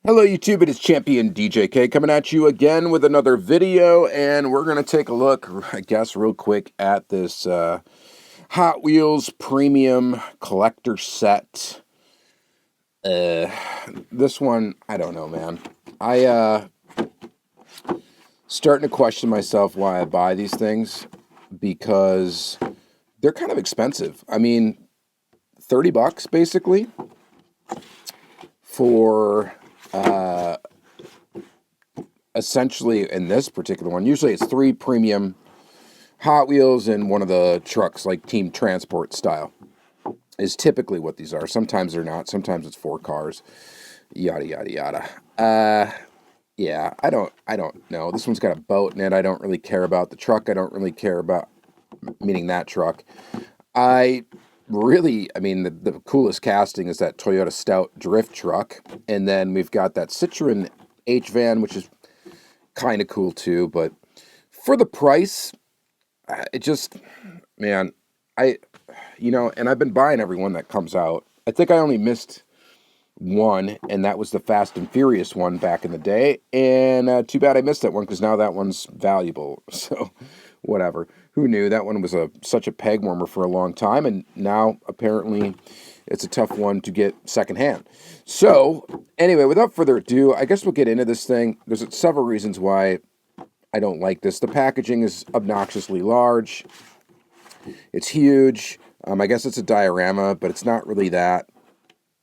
Hello YouTube, it is Championdjk coming at you again with another video, and we're going to take a look, I guess, real quick at this Hot Wheels Premium Collector Set. This one, I don't know, man. Starting to question myself why I buy these things, because they're kind of expensive. I mean, $30 basically for... essentially, in this particular one, usually it's 3 premium Hot Wheels and one of the trucks, like Team Transport style, is typically what these are. Sometimes they're not. Sometimes it's 4 cars. Yada yada yada. Yeah, I don't know. This one's got a boat in it. I don't really care about the truck. I don't really care about, meaning that truck. I mean, the coolest casting is that Toyota Stout drift truck, and then we've got that Citroen H-Van, which is kind of cool too, but for the price, it just, man, and I've been buying every one that comes out. I think I only missed one, and that was the Fast and Furious one back in the day, and too bad I missed that one, because now that one's valuable, so whatever. Who knew? That one was such a peg warmer for a long time, and now apparently it's a tough one to get secondhand. So, anyway, without further ado, I guess we'll get into this thing. There's several reasons why I don't like this. The packaging is obnoxiously large. It's huge. I guess it's a diorama, but it's not really that.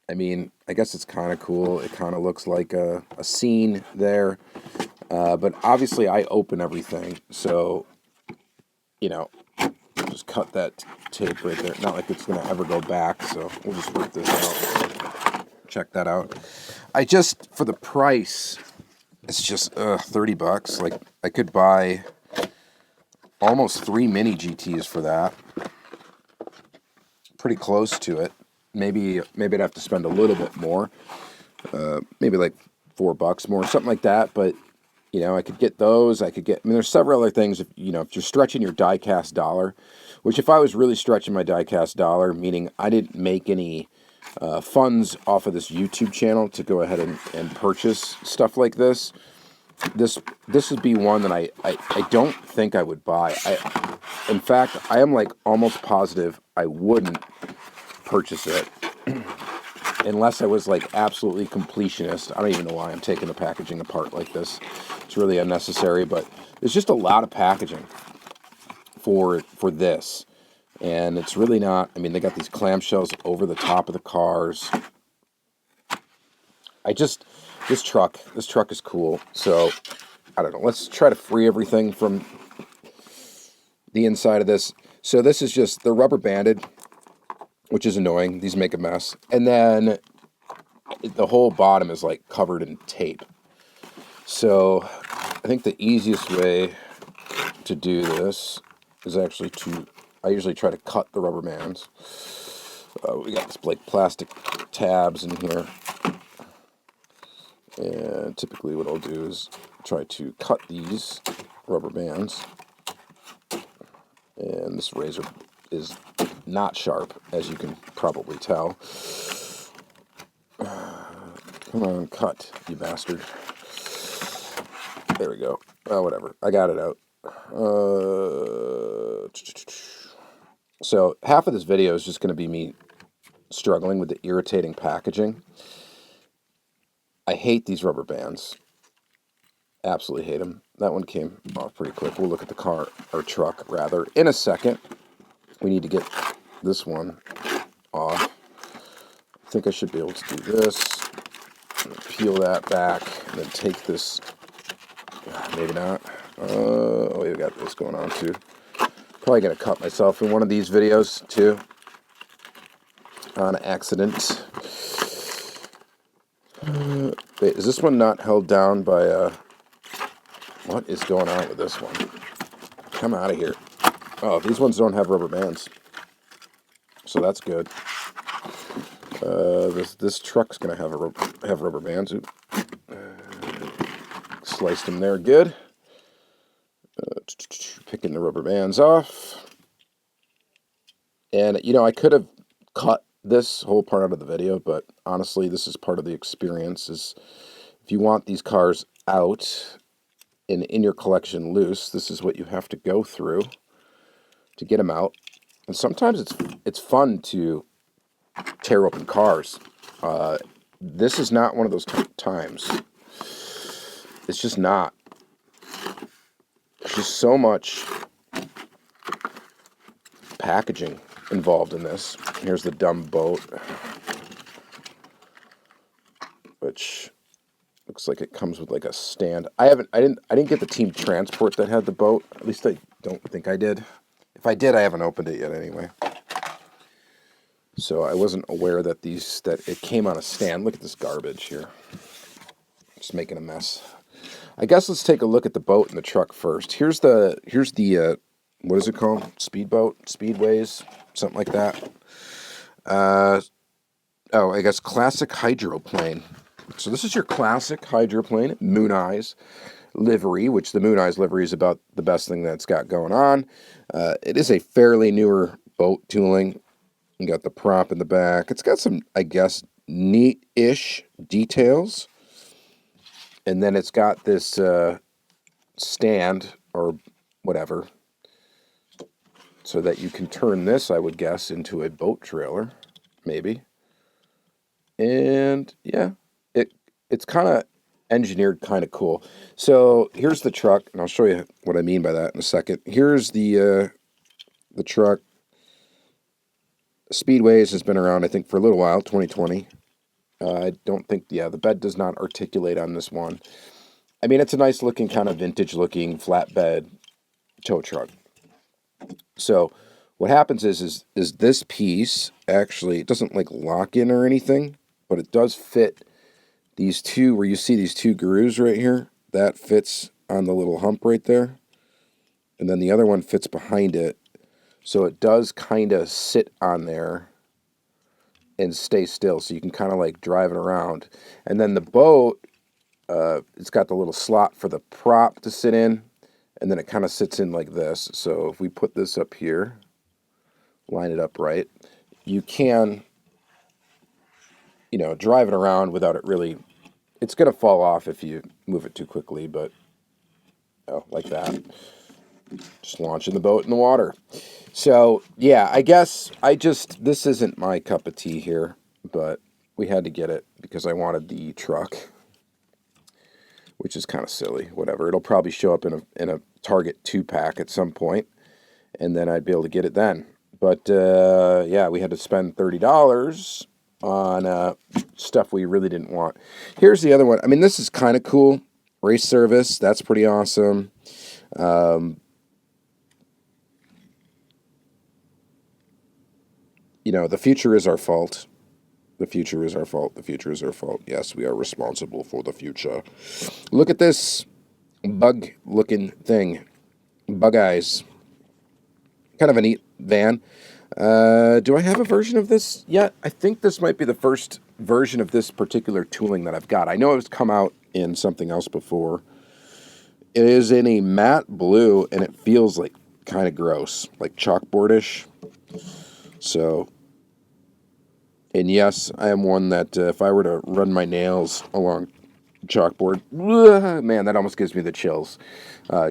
I mean, I guess it's kind of cool. It kind of looks like a scene there. But obviously, I open everything. So, just cut that tape right there. Not like it's going to ever go back, so we'll just rip this out. Check that out. For the price, it's just $30. Like, I could buy almost 3 mini GTs for that. Pretty close to it. Maybe I'd have to spend a little bit more. Maybe like $4 more, something like that, but I could get those. I mean, there's several other things. If you're stretching your Diecast dollar, which if I was really stretching my Diecast dollar, meaning I didn't make any funds off of this YouTube channel to go ahead and purchase stuff like this, this would be one that I don't think I would buy. In fact, I am like almost positive I wouldn't purchase it. Unless I was like absolutely completionist. I don't even know why I'm taking the packaging apart like this. It's really unnecessary, but there's just a lot of packaging for this. And it's really not, I mean, they got these clamshells over the top of the cars. This truck is cool. So, I don't know. Let's try to free everything from the inside of this. So this is just, they're rubber banded, which is annoying. These make a mess. And then the whole bottom is like covered in tape. So I think the easiest way to do this is actually I usually try to cut the rubber bands. We got this like plastic tabs in here. And typically what I'll do is try to cut these rubber bands. And this razor is not sharp, as you can probably tell. Come on, cut, you bastard. There we go. Whatever. I got it out. So half of this video is just going to be me struggling with the irritating packaging. I hate these rubber bands. Absolutely hate them. That one came off pretty quick. We'll look at the car, or truck, rather, in a second. We need to get this one off. I think I should be able to do this. Peel that back, and then take this. Maybe not. Oh, we got this going on too. Probably gonna cut myself in one of these videos too, on accident. Wait, is this one not held down by what is going on with this one? Come out of here. Oh, these ones don't have rubber bands, so that's good. This truck's gonna have rubber bands. Sliced them there, good. Picking the rubber bands off, and I could have cut this whole part out of the video, but honestly, this is part of the experience. Is if you want these cars out and in your collection loose, this is what you have to go through to get them out. And sometimes it's fun to tear open cars. This is not one of those times. It's just not. There's just so much packaging involved in this. Here's the dumb boat, which looks like it comes with like a stand. I didn't get the team transport that had the boat. At least I don't think I did. If I did, I haven't opened it yet anyway. So I wasn't aware that it came on a stand. Look at this garbage here. Just making a mess. I guess let's take a look at the boat and the truck first. Here's the what is it called? Speedboat, speedways, something like that. I guess classic hydroplane. So this is your classic hydroplane, Moon Eyes livery, which the Moon Eyes livery is about the best thing that's got going on. It is a fairly newer boat tooling. You got the prop in the back. It's got some, I guess, neat-ish details. And then it's got this stand or whatever so that you can turn this, I would guess, into a boat trailer, maybe. And yeah, it's kind of engineered kind of cool. So here's the truck, and I'll show you what I mean by that in a second. Here's the truck. Speedways has been around, I think, for a little while, 2020. I don't think, the bed does not articulate on this one. I mean, it's a nice looking, kind of vintage looking flatbed tow truck. So what happens is this piece actually, it doesn't like lock in or anything, but it does fit these two, where you see these two grooves right here, that fits on the little hump right there. And then the other one fits behind it. So it does kind of sit on there and stay still. So you can kind of like drive it around. And then the boat, it's got the little slot for the prop to sit in. And then it kind of sits in like this. So if we put this up here, line it up right, you can, drive it around without it really, it's going to fall off if you move it too quickly, but like that. Just launching the boat in the water. So, yeah, I guess this isn't my cup of tea here, but we had to get it because I wanted the truck, which is kind of silly. Whatever. It'll probably show up in a Target 2-pack at some point, and then I'd be able to get it then. But, yeah, we had to spend $30 on stuff we really didn't want. Here's the other one. I mean, this is kind of cool. Race service. That's pretty awesome. The future is our fault. The future is our fault. The future is our fault. Yes, we are responsible for the future. Look at this bug-looking thing. Bug eyes. Kind of a neat van. Do I have a version of this yet? I think this might be the first version of this particular tooling that I've got. I know it's come out in something else before. It is in a matte blue, and it feels like kind of gross, like chalkboardish. So, and yes, I am one that if I were to run my nails along chalkboard, man, that almost gives me the chills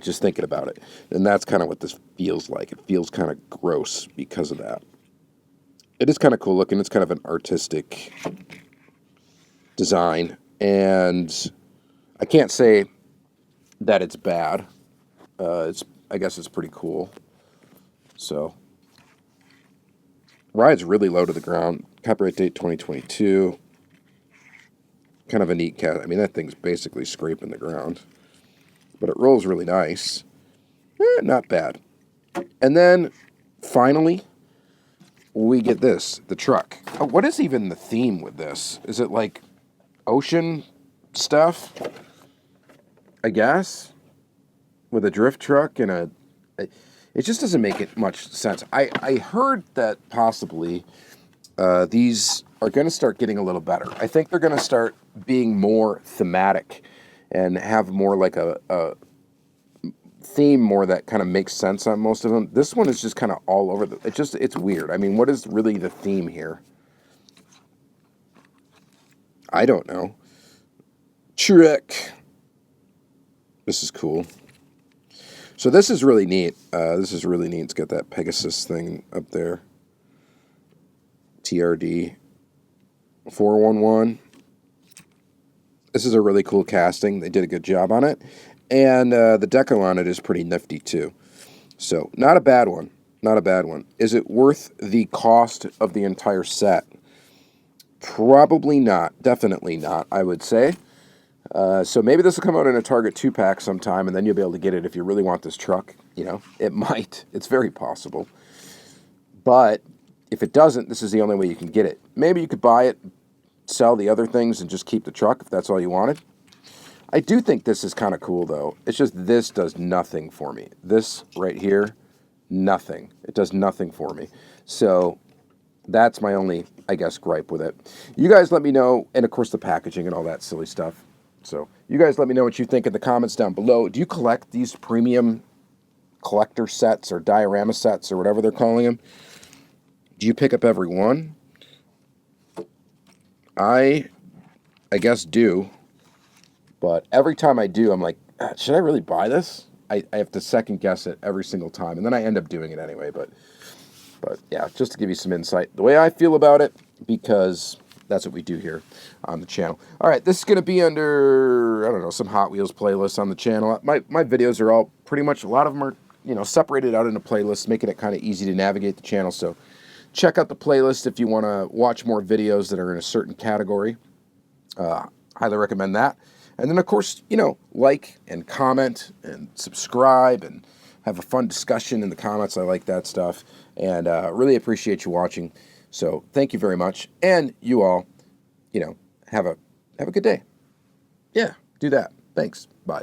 just thinking about it. And that's kind of what this feels like. It feels kind of gross because of that. It is kind of cool looking. It's kind of an artistic design. And I can't say that it's bad. I guess it's pretty cool. So, ride's really low to the ground. Copyright date 2022. Kind of a neat cat. I mean, that thing's basically scraping the ground. But it rolls really nice. Not bad. And then, finally, we get this, the truck. Oh, what is even the theme with this? Is it like ocean stuff? I guess? With a drift truck and a... It just doesn't make it much sense. I heard that possibly these are going to start getting a little better. I think they're going to start being more thematic and have more like a theme more that kind of makes sense on most of them. This one is just kind of all over. It's weird. I mean, what is really the theme here? I don't know. trick. This is cool. So this is really neat. This is really neat. It's got that Pegasus thing up there. TRD 411. This is a really cool casting. They did a good job on it. And the deco on it is pretty nifty too. So not a bad one. Not a bad one. Is it worth the cost of the entire set? Probably not. Definitely not, I would say. So maybe this will come out in a Target 2-pack sometime, and then you'll be able to get it if you really want this truck. You know, it might. It's very possible. But if it doesn't, this is the only way you can get it. Maybe you could buy it, sell the other things, and just keep the truck if that's all you wanted. I do think this is kind of cool, though. It's just this does nothing for me. This right here, nothing. It does nothing for me. So that's my only, I guess, gripe with it. You guys let me know, and of course the packaging and all that silly stuff. So you guys let me know what you think in the comments down below. Do you collect these premium collector sets or diorama sets or whatever they're calling them? Do you pick up every one? I guess do. But every time I do, I'm like, should I really buy this? I have to second guess it every single time. And then I end up doing it anyway. But yeah, just to give you some insight. The way I feel about it, because that's what we do here on the channel. All right, this is going to be under, I don't know, some Hot Wheels playlists on the channel. My videos are all pretty much, a lot of them are, you know, separated out into playlists, making it kind of easy to navigate the channel. So check out the playlist if you want to watch more videos that are in a certain category. Highly recommend that. And then, of course, you know, like and comment and subscribe and have a fun discussion in the comments. I like that stuff. And really appreciate you watching. So thank you very much. And you all, you know, have a good day. Yeah, do that. Thanks. Bye.